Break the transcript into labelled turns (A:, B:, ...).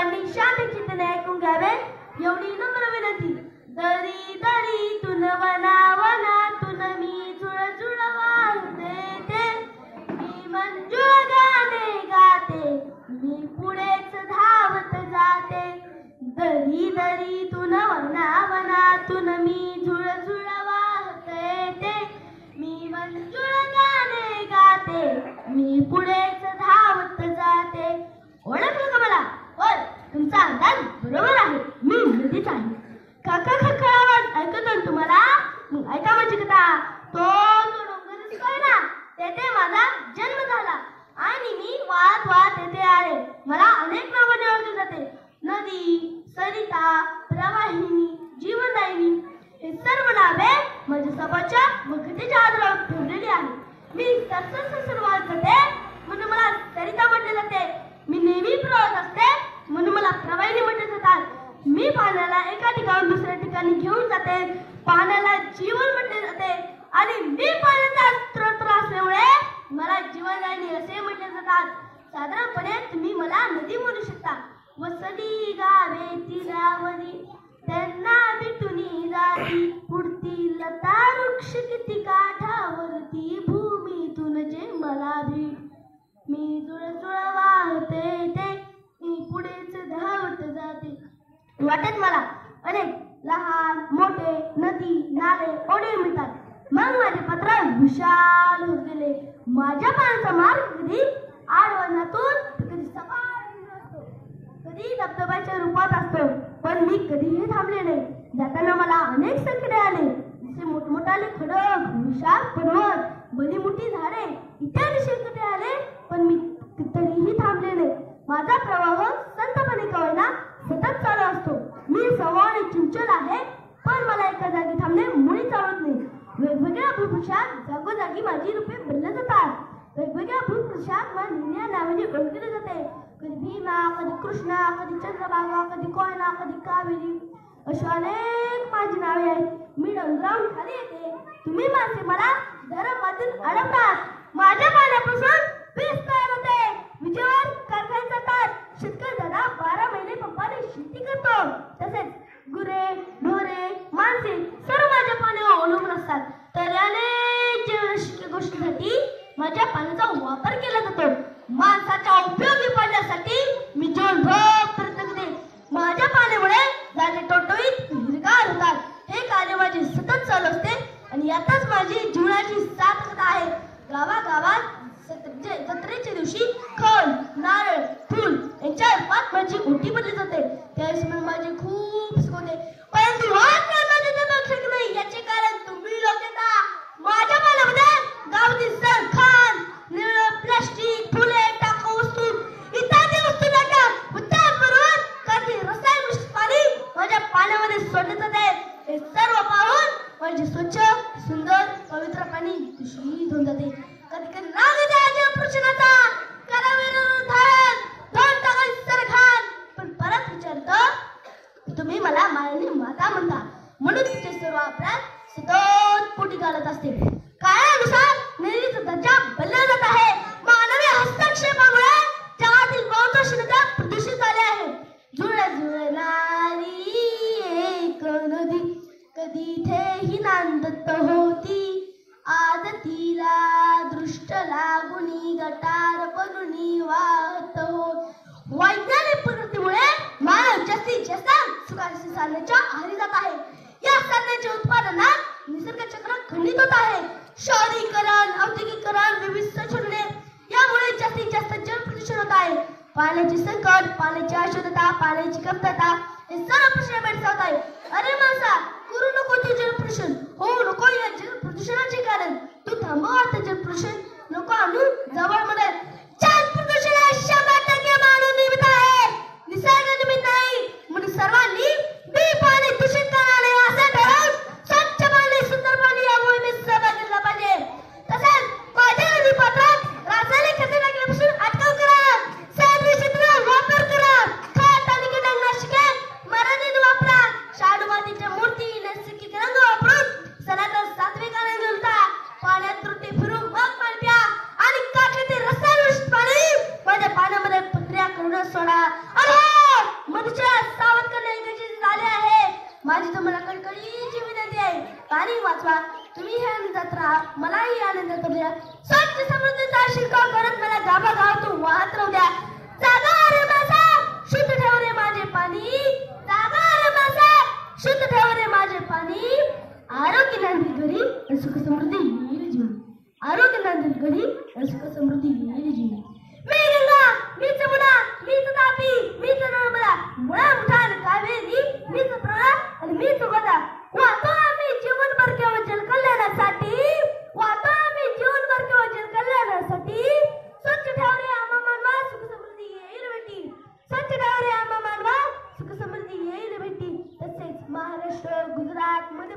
A: सर्वांनी शांत चित्ताने ऐकून घ्यावे एवढी नम्र विनंती. दरी दरीतून वनावनातून मी झुळझुळ वाहते ते, मी मंजुळ गाणे गाते, मी पुढेच धावत जाते. दरी दरीतून वनावनातून मी झुळझुळ वाहते ते, मी मंजुळ गाणे गाते, मी पुढेच धावत जाते. ओळखलं का मला? होय, तुमचा अंदाज बरोबर आहे, मी नदीच आहे. काका खळखळ आवाज ऐकतो ना तुम्हाला? मग ऐका माझी कथा. तो जो डोंगर दिसतोय ना, तेथे माझा जन्म झाला आणि मी वाहत वाहत येथे आले. मला अनेक नावाने ओळखले जाते. नदी, सरिता, प्रवाहिनी, जीवनदायिनी हे सर्व नावे माझ्या स्वभावाच्या व कथेच्या आधारावर ठेवलेली आहे. मी सरसर वाहत जाते म्हणून मला सरिता म्हटले जाते. मी नेहमी प्रवास असते म्हणून मला प्रवाहिनी म्हटले जातात. मी पाण्याला एका ठिकाणून दुसऱ्या ठिकाणी घेऊन जाते. पाण्याला जीवन म्हटले जाते आणि मी पाण्याचा स्रोत असल्यामुळे मला जीवनदायिनी असे म्हटले जातात. साधारणपणे तुम्ही मला नदी म्हणू शकता. वसली गावे तीरावरी त्यांना भेटूनी जाती, पुढती लता वृक्ष किती काठावरती, भूमीतून जे मला भेट. मी जुळजुळ वाहते ते, मी पुढेच धावत जाते. वाटेत मला अनेक लहान मोठे नदी नाले ओढे मिळतात. मग माझे पत्र विशाल होत गेले. माझ्या पाण्याचा मार्ग कधी आडवण्यातून कधी सपाट असतो, कधी धबधब्याच्या रूपात असतो. पण मी कधीही थांबले नाही. जाताना मला अनेक संकटे आले, जसे मोठमोठाले खडक, विशाल पर्वत, भली मोठी झाडे इत्यादी संकटे आले. पण मी तरीही थांबले नाही. माझा प्रवाह संतपणे का होईना सतत चालू असतो. मी स्वभावाने चंचल आहे, पण मला एका जागी थांबणे मुळीच आवडत नाही. वेगवेगळ्या भूप्रदेशात जागोजागी माझी रूपे बदलत जातात. वेगवेगळ्या भूप्रदेशात मला निन्या नावाने ओळखले जाते. कधी भीमा, कधी कृष्णा, कधी चंद्रभागा, कधी कोयना, कधी कावेरी अशी अनेक माझी नावे आहेत. मी डोंगरावरून खाली येते, तुम्ही माणसे मला धरणातून अडवतात. माझ्या पाण्यापासून वीज तयार होते, विजेवर कारखान्यात जातात. शेतकरी दादा 12 महिने पंपाने शेती करतो. तसेच गुरे, ढोरे, माणसे सर्व माझ्या पाण्यावर अवलंबून असतात. तर अनेक जीवनावश्यक गोष्टींसाठी माझ्या पाण्याचा वापर केला जातो. माणसाच्या उपयोगी पडण्यासाठी मी जीवनभर प्रयत्न करते. माझ्या पाण्यामुळे झाडे टवटवीत हिरवीगार होतात. हे कार्य माझे सतत चालू असते आणि यातच माझी जीवनाची सार्थकता आहे. गावागावात जत्रेच्या दिवशी खण, नारळ, फूल यांच्या रूपात माझी ओटी बनली जाते. त्यावेळेस माझे खूप सुख होते. परंतु नाही, याचे कारण तुम्ही लोक येता. माझ्या पाण्यामध्ये गावातील सर, खाण, प्लास्टिक, फुले, टाकाऊ वस्तू इत्यादी वस्तू टाकतात. त्याचबरोबर काही रसायन मिश्रित पाणी माझ्या पाण्यामध्ये सोडले जाते. हे सर्व पाहून माझे स्वच्छ, सुंदर, पवित्र पाणी दूषित होऊन जाते. कधी कधी राग येते जलप्रदूषणाचा. करावेर धारण, दोन टाकायचे सरखान. पण परत विचारतो, तुम्ही मला मायेने माता म्हणता म्हणून तुमचे सर्व अपराध सतत पोटी घालत असते. काळानुसार नदीचा दर्जा बदलला जात आहे. मानवी हस्तक्षेपामुळे जगातील बहुतांश नद्या प्रदूषित झाल्या आहेत. जुळजुळणारी एक नदी कधी थेही नांदत होती, आज तिला दृष्ट लागुनी गटार बनून वाहत होत. वैज्ञानिक प्रगतीमुळे मानव जास्तीत जास्त सुखाची साधण्याच्या आहारी जात आहे. या साधनांच्या उत्पादनात निसर्ग चक्र खंडित होत आहे. शहरीकरण, औद्योगिकरण, विविध संशोधने यामुळे जास्तीत जास्त जल प्रदूषण होत आहे. पाण्याचे संकट, पाण्याची अशुद्धता, पाण्याची कमतरता हे सर्व प्रश्न भेडसावत आहे. अरे माणसा, करू नको तू जल प्रदूषण, होऊ नको या जल प्रदूषणाचे कारण. तू थांबव आता जल प्रदूषण, नको आणू जवळ मध्ये. जल प्रदूषण 100% मानव निर्मित आहे, निसर्ग निर्मित नाही. म्हणून सर्वांनी बी पाणी दूषित करणारे असे ठरवून स्वच्छ पाणी, सुंदर पाणी या मोहिमेत सहभाग घेतला पाहिजे. तसेच माझ्या नदी पात्रात रासायनिक खते टाकण्यापासून अटकाव करा. सेंद्रिय शेतीचा वापर करा. खत आणि कीटकनाशके मर्यादित वापरा. शाडू मातीच्या मूर्ती, नैसर्गिक रंग वापरून सनातन सात्विक आनंद मिळता. पाण्यात त्रुटी फिरून मग पाणी प्या आणि काठेतील माझं मला कळकळीची विनंती आहे, पाणी वाचवा. तुम्ही हे आनंदात राहा, मलाही आनंदात राहा. स्वच्छ समृद्धीचा शिरकाव करत मला गावागावातून वाहत राहू द्या. जागा रे माझा, शुद्ध ठेव रे माझे पाणी. जागा रे माझा, शुद्ध ठेव रे माझे पाणी. आरोग्य नांदेल घरी, सुख समृद्धी येईल जीवन. आरोग्य नांदेल घरी, सुख समृद्धी येईल जीवन. मी गंगा, मीच मुना, मीच तापी, मीच नर्मदा, मुळा मुठान कावेरी, मीच प्रळा आणि मीच गोदा. वाहतो आम्ही जीवनभर केवळ जलकल्याणासाठी. वाहतो आम्ही जीवनभर केवळ जलकल्याणासाठी. स्वच्छ ठेव रे आम्हा मानवा, सुख समृद्धी येईल भेटी. स्वच्छ ठेव रे आम्हा मानवा, सुख समृद्धी येईल भेटी. तसेच महाराष्ट्र, गुजरात, मध्य